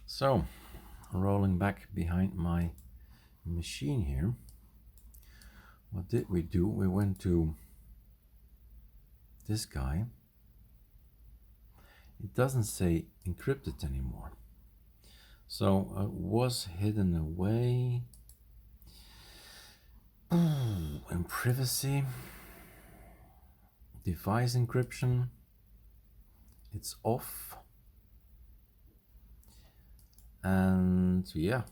So, rolling back behind my machine here, what did we do? We went to this guy. It doesn't say encrypted anymore. So it was hidden away in privacy, device encryption, it's off. And yeah,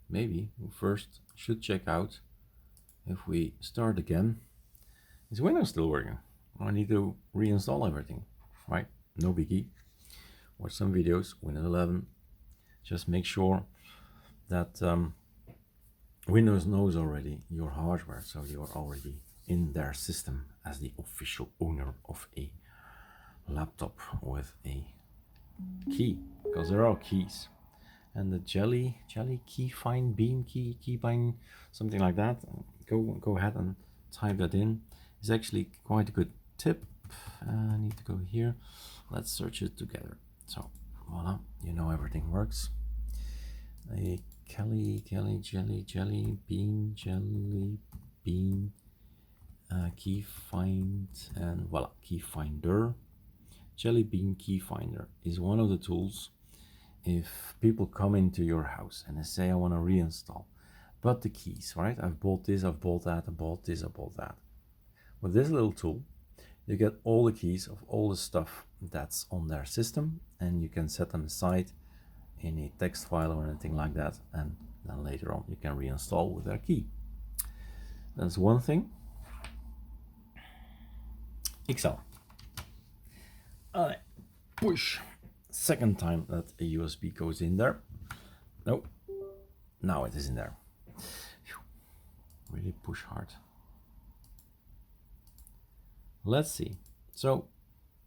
maybe we first should check out if we start again. Is Windows still working? I need to reinstall everything, right? No biggie. Watch some videos, Windows 11. Just make sure that Windows knows already your hardware, so you're already in their system as the official owner of a laptop with a key, because there are keys. And the jelly key find beam key bind, something like that. Go ahead and type that in. It's actually quite a good tip. I need to go here. Let's search it together. So voila, you know everything works. A jelly beam key find, and voila, key finder. Jelly bean key finder is one of the tools if people come into your house and they say, I want to reinstall, but the keys, right? I've bought this, I've bought that, I bought this, I bought that. With this little tool, you get all the keys of all the stuff that's on their system, and you can set them aside in a text file or anything like that, and then later on you can reinstall with their key. That's one thing. Excel. I push. Second time that a USB goes in there. No, now it is in there. Really push hard. Let's see. So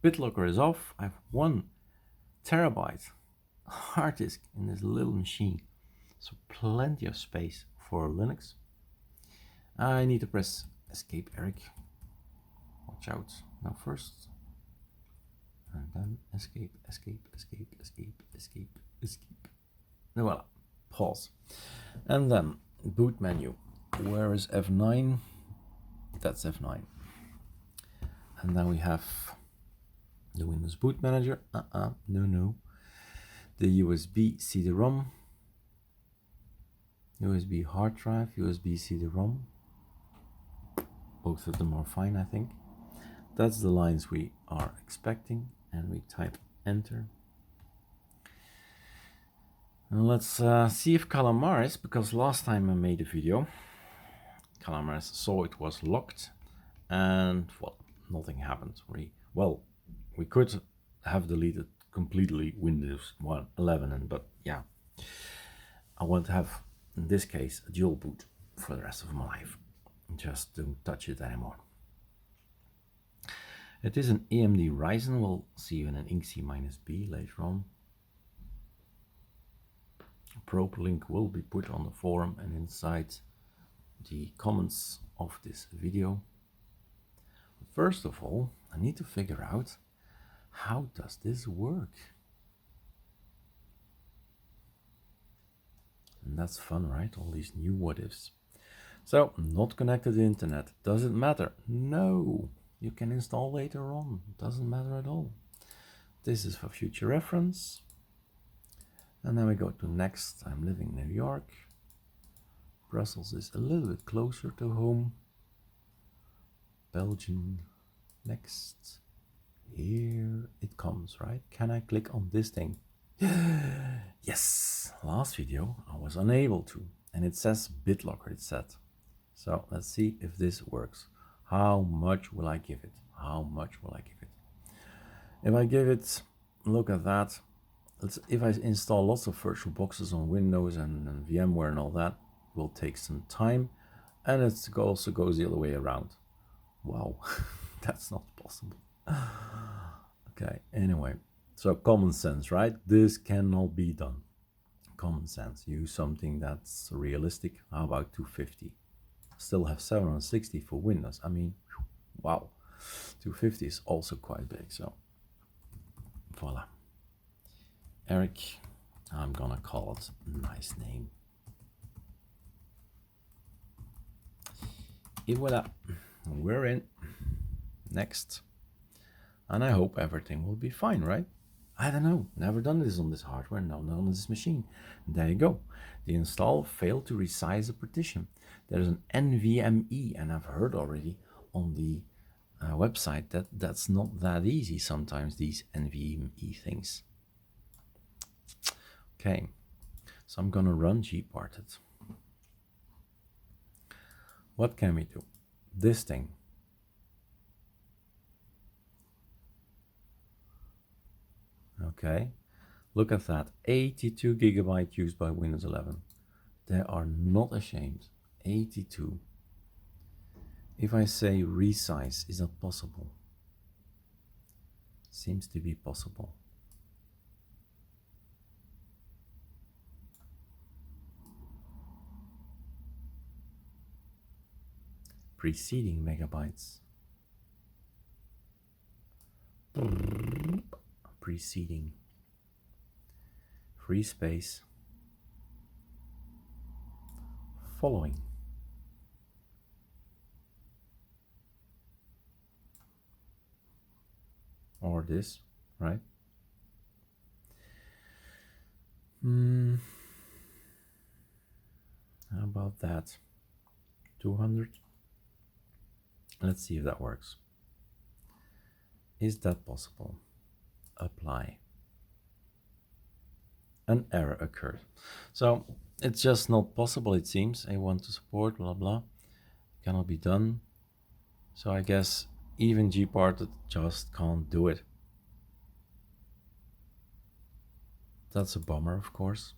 BitLocker is off. I have 1 terabyte hard disk in this little machine, so plenty of space for Linux. I need to press escape, Eric. Watch out. Now first, and then escape. And voila, pause. And then boot menu. Where is F9? That's F9. And then we have the Windows Boot Manager. No. The USB CD-ROM, USB hard drive, USB CD-ROM. Both of them are fine, I think. That's the lines we are expecting, and we type enter. And let's see if Calamares, because last time I made a video, Calamares saw it was locked, and well, nothing happened. We could have deleted completely Windows 11, but yeah, I want to have, in this case, a dual boot for the rest of my life. Just don't touch it anymore. It is an AMD Ryzen. We'll see you in an INC-B later on. A probe link will be put on the forum and inside the comments of this video. But first of all, I need to figure out, how does this work? And that's fun, right? All these new what ifs. So, not connected to the internet. Does it matter? No. You can install later on. Doesn't matter at all. This is for future reference. And then we go to next. I'm living in New York. Brussels is a little bit closer to home. Belgium. Next. Here it comes, right? Can I click on this thing? Yes. Last video I was unable to. And it says BitLocker, it said. So let's see if this works. How much will I give it? How much will I give it? If I give it, look at that. If I install lots of virtual boxes on Windows and VMware and all that, will take some time. And it also goes the other way around. Wow, that's not possible. Okay, anyway, so common sense, right? This cannot be done. Common sense, use something that's realistic. How about 250? Still have 760 for Windows. I mean, wow, 250 is also quite big. So voila, Eric, I'm gonna call it a nice name. Et voila, we're in. Next. And I hope everything will be fine, right? I don't know, never done this on this hardware, no, not on this machine. There you go. The install failed to resize the partition. There's an NVMe, and I've heard already on the website that that's not that easy sometimes, these NVMe things. Okay, so I'm gonna run Gparted. What can we do? This thing. Okay, look at that, 82 gigabyte used by Windows 11. They are not ashamed, 82. If I say resize, is that possible? Seems to be possible. Preceding megabytes. Preceding. Free space. Following. Or this, right? How about that? 200. Let's see if that works. Is that possible? Apply. An error occurred. So it's just not possible, it seems. I want to support, blah, blah. Cannot be done. So I guess even Gparted just can't do it. That's a bummer, of course.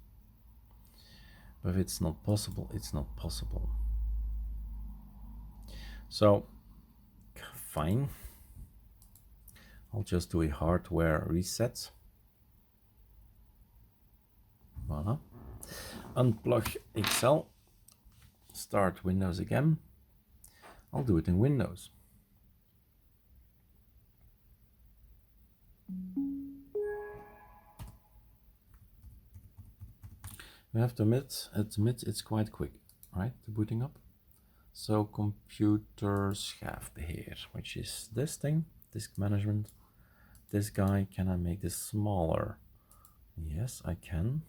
But if it's not possible, it's not possible. So, fine. I'll just do a hardware reset. Voila. Unplug Excel. Start Windows again. I'll do it in Windows. We have to admit it's quite quick, right? The booting up. So computer schaafbeheer, which is this thing, disk management. This guy, can I make this smaller? Yes, I can.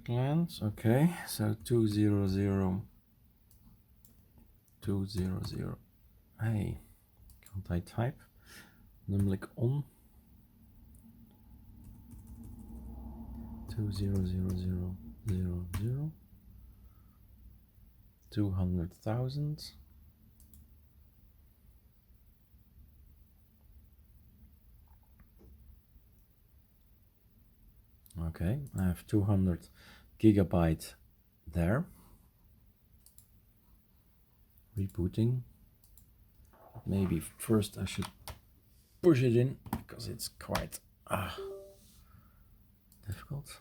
Glance. Okay, so 200. Hey, can't I type? Numlik on. 20000. 200,000. Okay, I have 200 gigabyte there. Rebooting. Maybe first I should push it in because it's quite difficult.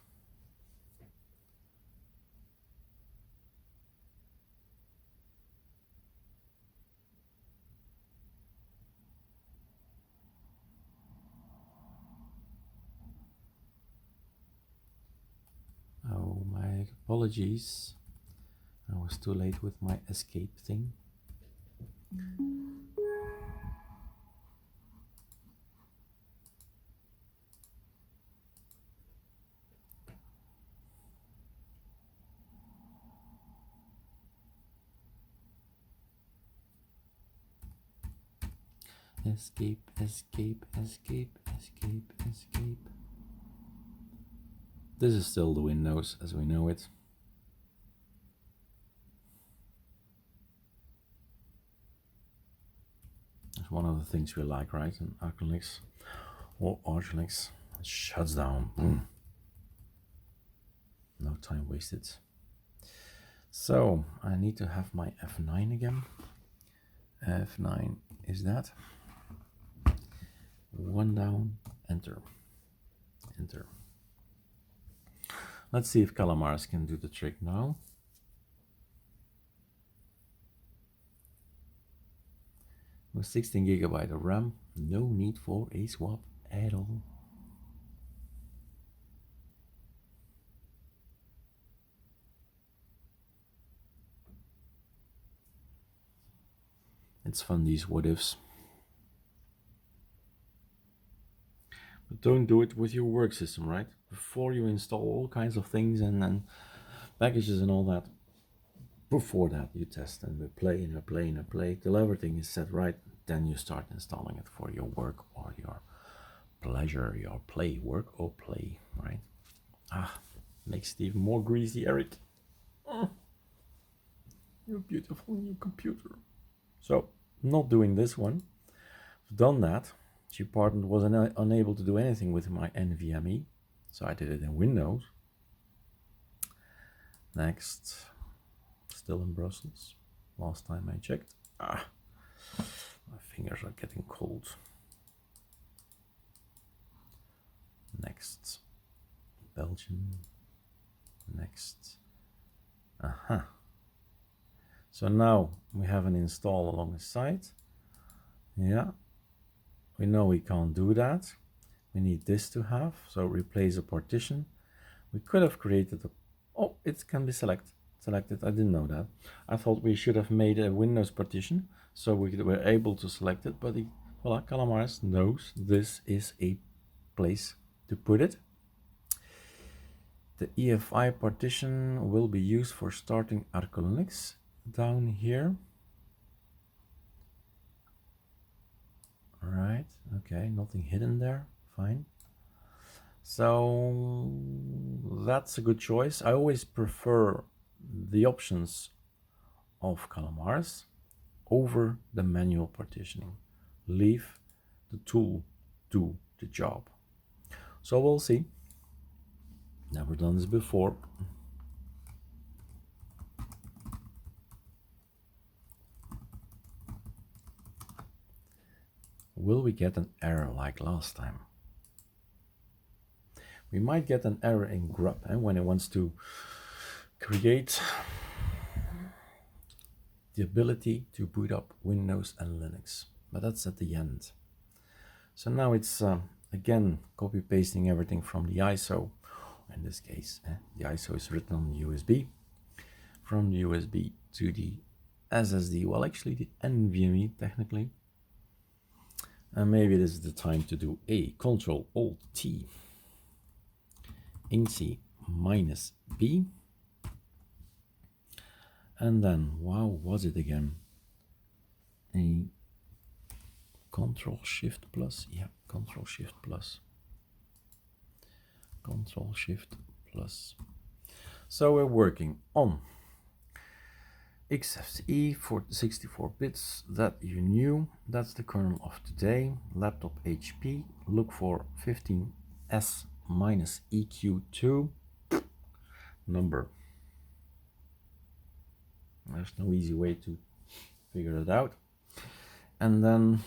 Oh, my apologies. I was too late with my escape thing. Escape, escape, escape, escape, escape. This is still the Windows as we know it. It's one of the things we like, right? In ArcoLinux or ArcoLinux, it shuts down. No time wasted. So I need to have my F9 again. F9 is that. One down, enter, enter. Let's see if Calamares can do the trick now. with 16 gigabyte of RAM. No need for a swap at all. It's fun, these what ifs. But don't do it with your work system, right? Before you install all kinds of things and packages and all that. Before that, you test and play and play and play till everything is set right. Then you start installing it for your work or your pleasure, your play, work or play, right? Makes it even more greasy, Eric. Your beautiful new computer. So, not doing this one. I've done that. Gparted was unable to do anything with my NVMe, so I did it in Windows. Next, still in Brussels. Last time I checked. My fingers are getting cold. Next, Belgium. Next. So now we have an install along the side. Yeah, we know we can't do that. We need this to have, so replace a partition. We could have created a, oh, it can be selected. I didn't know that. I thought we should have made a Windows partition so we were able to select it, but voilà, Calamares knows this is a place to put it. The EFI partition will be used for starting ArcoLinux down here. All right, okay, nothing hidden there, fine. So that's a good choice. I always prefer the options of Calamares over the manual partitioning. Leave the tool do the job. So we'll see. Never done this before. Will we get an error like last time? We might get an error in grub when it wants to create the ability to boot up Windows and Linux, but that's at the end. So now it's again copy pasting everything from the ISO. In this case, the ISO is written on the USB. From the USB to the SSD, well, actually the NVMe technically. And maybe this is the time to do a Ctrl-Alt-T, INC -B, and then, wow, was it again? A Ctrl-Shift+, yeah, Ctrl-Shift+. Ctrl-Shift+. So we're working on XFCE for 64 bits that you knew. That's the kernel of today. Laptop HP. Look for 15S-EQ2 number. There's no easy way to figure it out. And then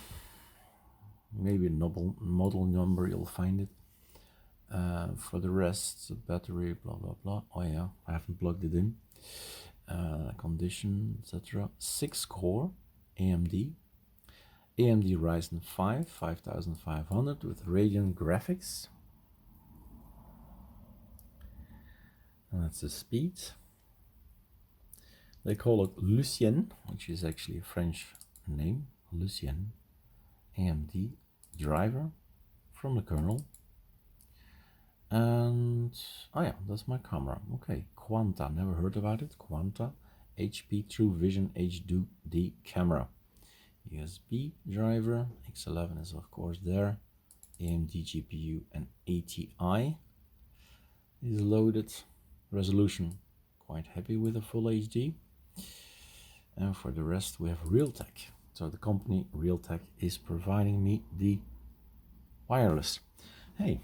maybe a model number, you'll find it. For the rest, battery, blah blah blah. Oh yeah, I haven't plugged it in. Condition, etc. 6-core AMD Ryzen 5 5500 with Radeon graphics, and that's the speed. They call it Lucien, which is actually a French name. Lucien AMD driver from the kernel. And oh yeah, that's my camera. Okay, Quanta, never heard about it. Quanta HP True Vision HD camera. USB driver, X11 is of course there. AMD GPU and ATI is loaded. Resolution, quite happy with the full HD. And for the rest we have Realtek. So the company Realtek is providing me the wireless. Hey,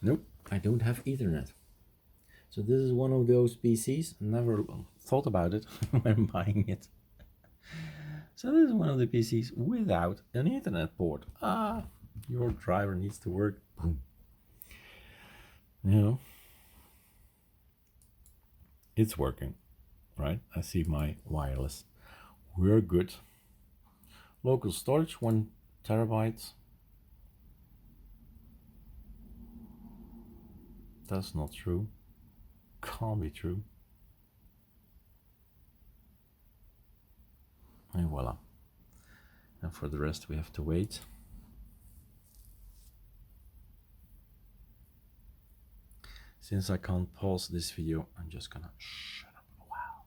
nope, I don't have Ethernet. So this is one of those PCs, never thought about it when buying it. So this is one of the PCs without an Ethernet port. Your driver needs to work. Boom. You know, it's working, right? I see my wireless. we're good. Local storage 1 terabyte. That's not true. Can't be true. And voila. And for the rest we have to wait. Since I can't pause this video, I'm just gonna shut up a while.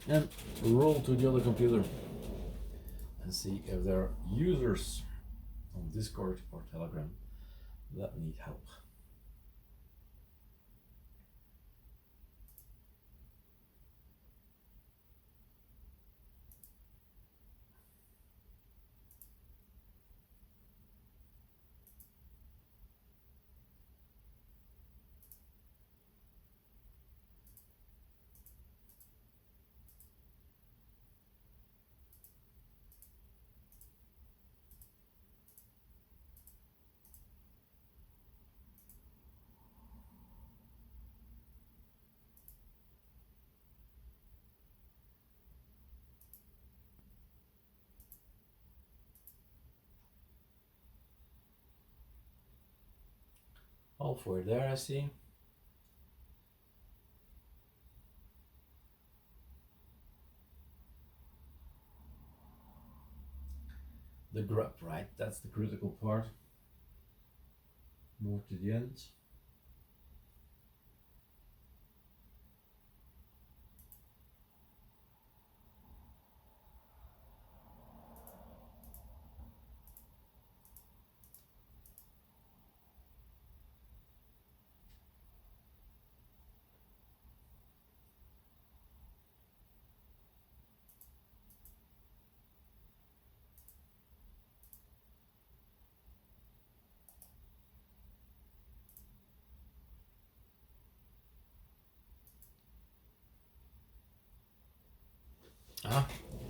And roll to the other computer and see if there are users on Discord or Telegram that need help. All for there, I see. The grub, right? That's the critical part. More to the end.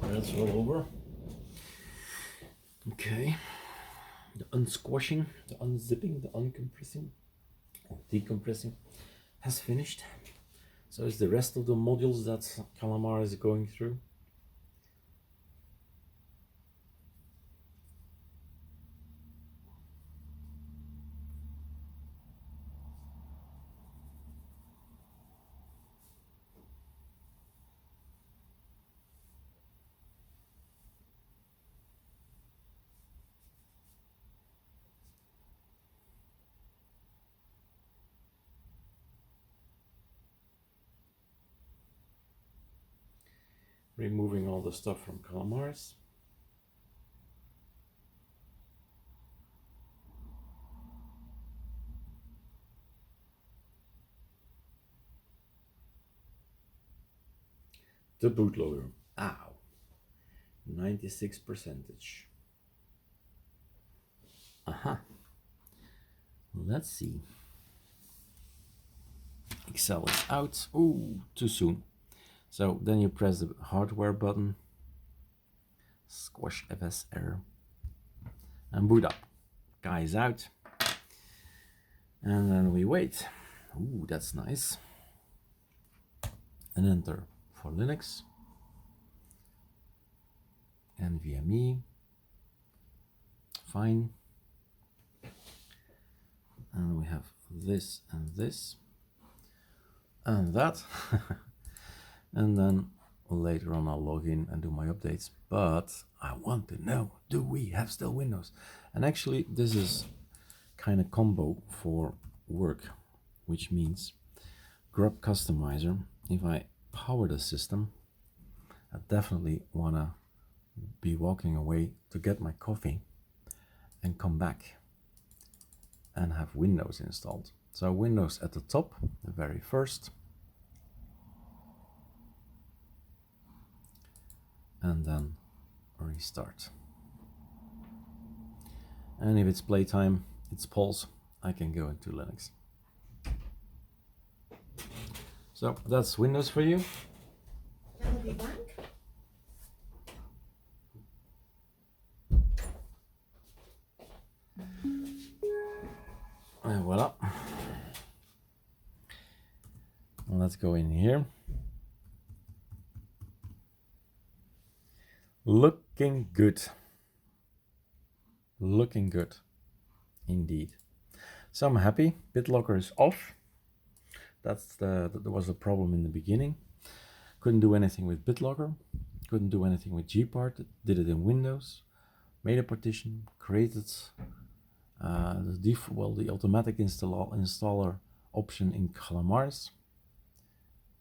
That's all over. Okay. The unsquashing, the unzipping, the uncompressing, or decompressing has finished. So is the rest of the modules that Calamar is going through. Removing all the stuff from Calamar's. The bootloader. Ow. 96%. Aha. Let's see. Excel is out. Ooh, too soon. So then you press the hardware button, squash FS error, and boot up. Guy is out. And then we wait. Ooh, that's nice. And enter for Linux. NVMe. Fine. And we have this and this. And that. And then later on I'll log in and do my updates. But I want to know, do we have still Windows? And actually this is kind of combo for work, which means grub customizer. If I power the system, I definitely want to be walking away to get my coffee and come back and have Windows installed. So Windows at the top, the very first. And then restart. And if it's playtime, it's pause, I can go into Linux. So that's Windows for you. That will be blank. And voila. Let's go in here. Looking good. Looking good. Indeed. So I'm happy. BitLocker is off. That was a problem in the beginning. Couldn't do anything with BitLocker. Couldn't do anything with Gparted. Did it in Windows. Made a partition. Created the automatic installer option in Calamares.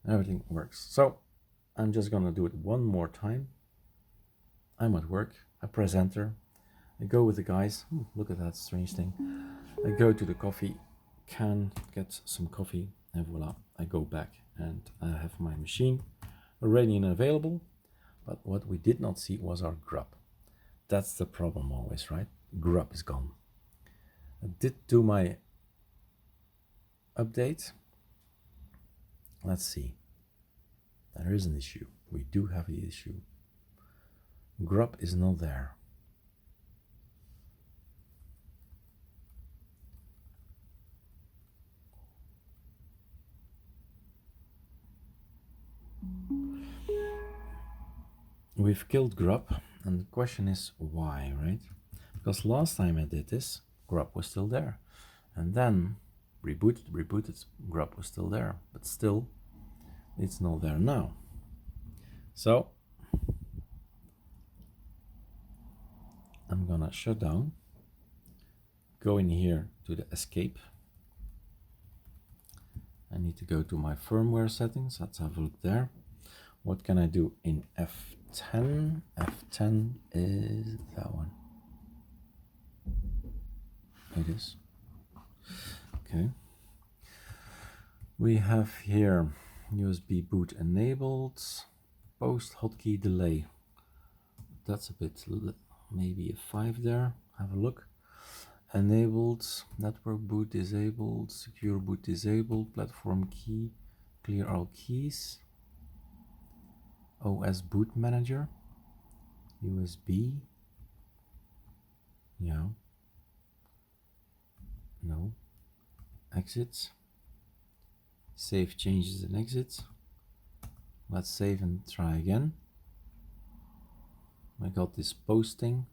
Everything works. So I'm just gonna do it one more time. I'm at work. I press enter. I go with the guys. Ooh, look at that strange thing. I go to the coffee can, get some coffee, and voila, I go back and I have my machine ready and available. But what we did not see was our grub. That's the problem always, right? Grub is gone. I did do my update. Let's see. There is an issue. We do have the issue. Grub is not there. We've killed grub, and the question is why, right? Because last time I did this, grub was still there, and then rebooted, grub was still there, but still it's not there now. So I'm gonna shut down, go in here to the escape. I need to go to my firmware settings. Let's have a look there. What can I do in F10? F10 is that one. It is. Okay. We have here USB boot enabled, post hotkey delay. That's a bit, maybe a 5 there. Have a look. Enabled, network boot disabled, secure boot disabled, platform key, clear all keys. OS boot manager, USB, yeah, no, exits, save changes and exits. Let's save and try again. I got this posting.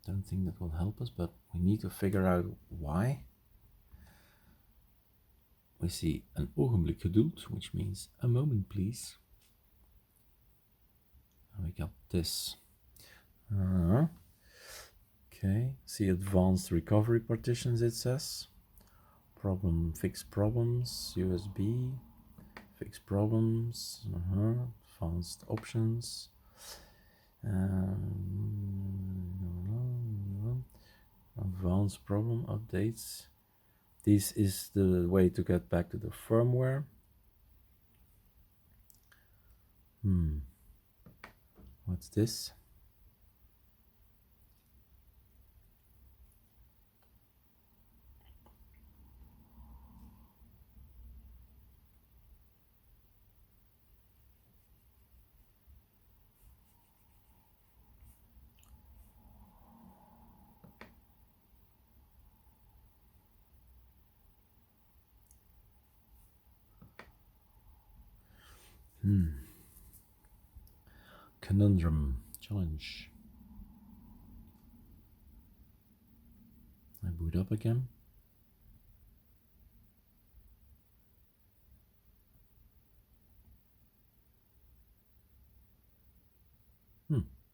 Don't think that will help us, but we need to figure out why. We see een ogenblik geduld, which means a moment please. And we got this. Okay, see advanced recovery partitions, it says. Problem, fix problems, USB, fix problems, advanced options. Advanced problem updates. This is the way to get back to the firmware. What's this? Conundrum challenge. I boot up again.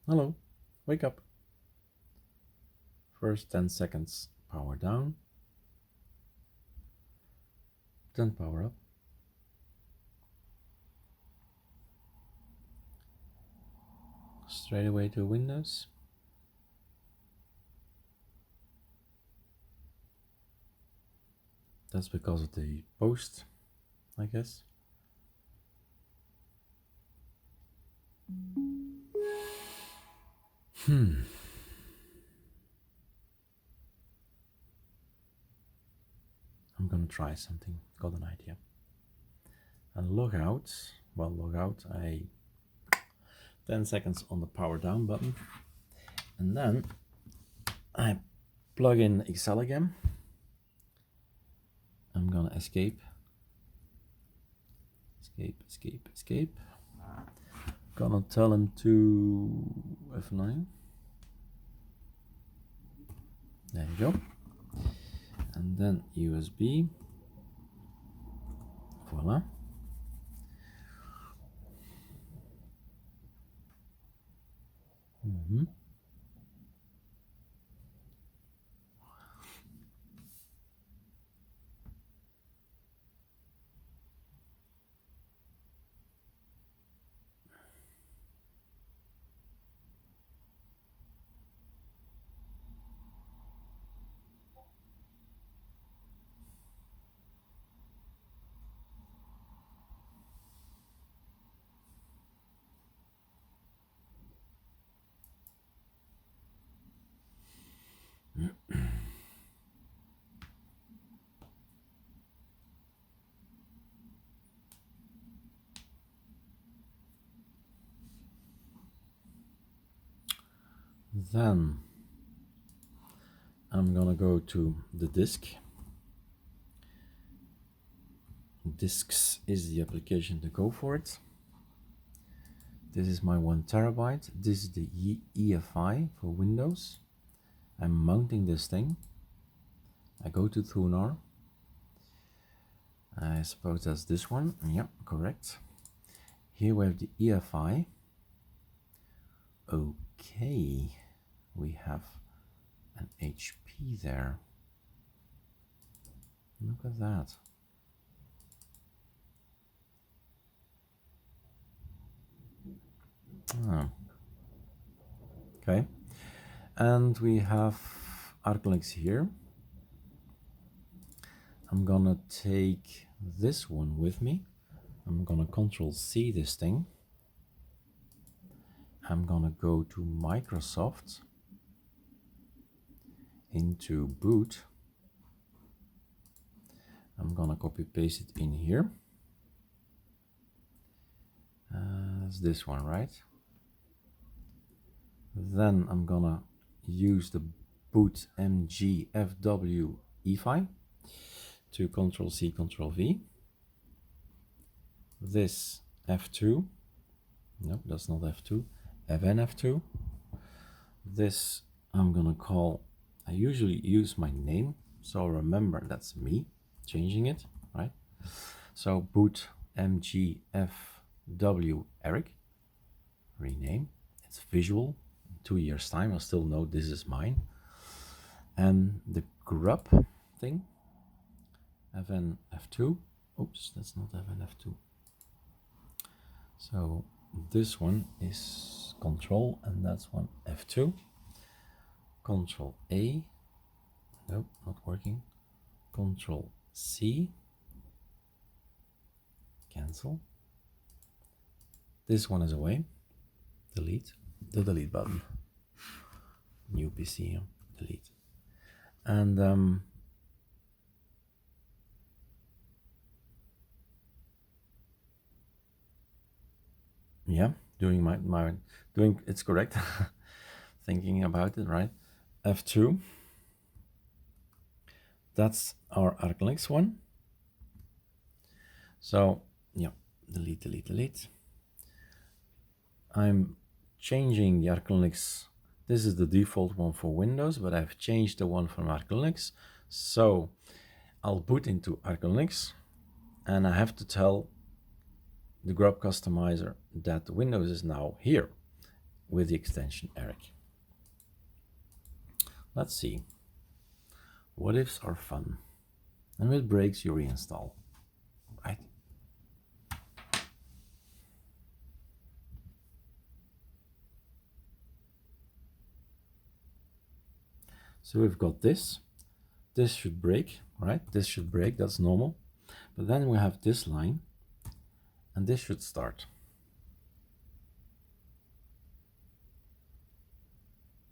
Hello, wake up. First 10 seconds power down, then power up. Straight away to Windows. That's because of the post, I guess. I'm gonna try something, got an idea. And log out, well, log out, 10 seconds on the power down button. And then I plug in Excel again. I'm gonna escape. Gonna tell him to F9. There you go. And then USB. Voila. Then I'm gonna go to the disk. Disks is the application to go for it. This is my 1 terabyte. This is the EFI for Windows. I'm mounting this thing. I go to Thunar. I suppose that's this one. Yep, correct. Here we have the EFI. Okay, we have an HP there. Look at that. Oh. Okay, and we have ArcoLinux here. I'm gonna take this one with me. I'm gonna Control C this thing. I'm gonna go to Microsoft, into boot. I'm gonna copy paste it in here. It's this one, right? Then I'm gonna use the boot mgfw EFI to Control C, Control V. This F2. Nope, that's not F2. FNF2. This I'm gonna call, I usually use my name, so remember that's me changing it, right? So boot mgfw Eric, rename, it's visual. In 2 years time I'll still know this is mine. And the grub thing, FNF2. Oops, that's not FNF2. So this one is Control, and that's one F2. Control A. Nope, not working. Control C. Cancel. This one is away. Delete. The delete button. New PC. Delete. And yeah, doing doing it's correct. Thinking about it, right? F2. That's our ArcoLinux one. So yeah, delete, delete, delete. I'm changing the ArcoLinux. This is the default one for Windows, but I've changed the one from ArcoLinux. So I'll boot into ArcoLinux, and I have to tell the grub customizer that Windows is now here with the extension Eric. Let's see. What ifs are fun, and with breaks you reinstall, right? So we've got this. This should break, right? This should break, that's normal. But then we have this line, and this should start.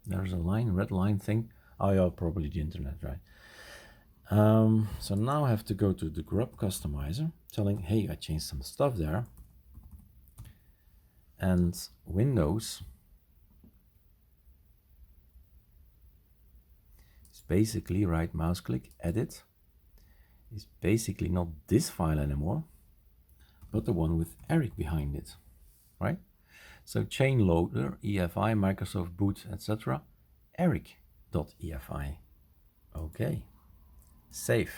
There's a line, red line thing. Oh yeah, probably the internet, right? So now I have to go to the grub customizer, telling, hey, I changed some stuff there. And Windows is basically, right mouse click, edit, is basically not this file anymore, but the one with Eric behind it, right? So chain loader, EFI, Microsoft boot, etc. Eric.efi. Okay. Save.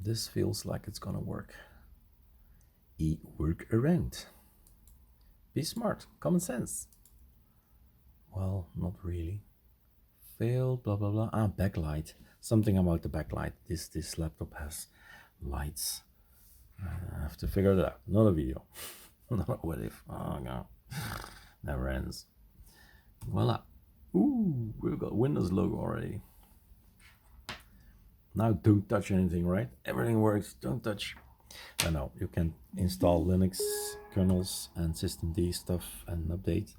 This feels like it's gonna work. Work around. Be smart, common sense. Well, not really. Fail, blah blah blah. Ah, backlight. Something about the backlight. This laptop has lights. I have to figure that out. Not a video. Not a what if. Oh no. Never ends. Voila. Ooh, we've got Windows logo already. Now don't touch anything, right? Everything works, don't touch. I know, you can install Linux kernels and systemd stuff and update.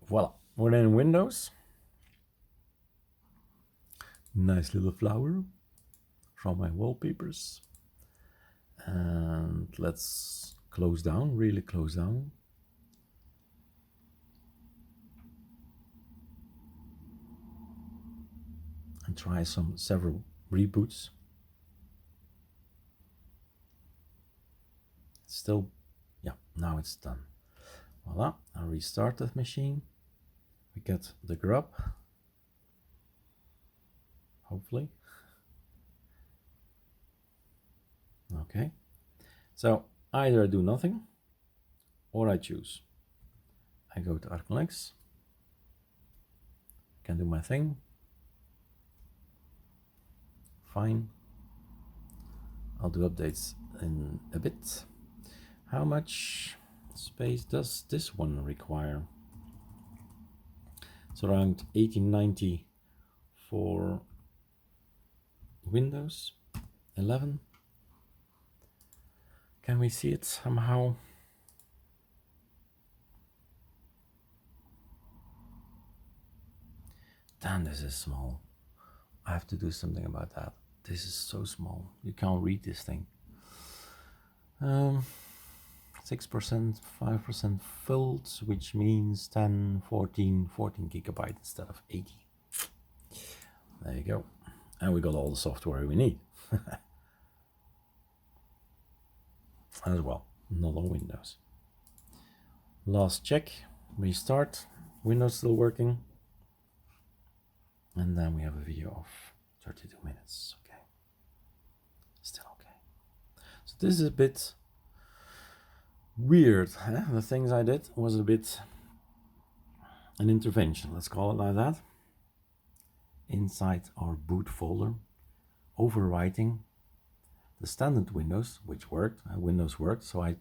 Voila, we're in Windows. Nice little flower from my wallpapers. And let's close down, really close down. And try several reboots. Still, yeah, now it's done. Voila, I restart that machine. We get the grub, hopefully. Okay, so either I do nothing or I choose. I go to ArcoLinux, can do my thing. Fine. I'll do updates in a bit. How much space does this one require? It's around 1890 for Windows 11. Can we see it somehow? Damn, this is small. I have to do something about that. This is so small. You can't read this thing. 6%, 5% filled, which means 10, 14 gigabytes instead of 80. There you go. And we got all the software we need. As well, not on Windows. Last check, restart, Windows still working. And then we have a video of 32 minutes, okay. Still okay. So this is a bit weird. The things I did was a bit an intervention, let's call it like that. Inside our boot folder, overwriting the standard Windows, which worked, Windows worked, so I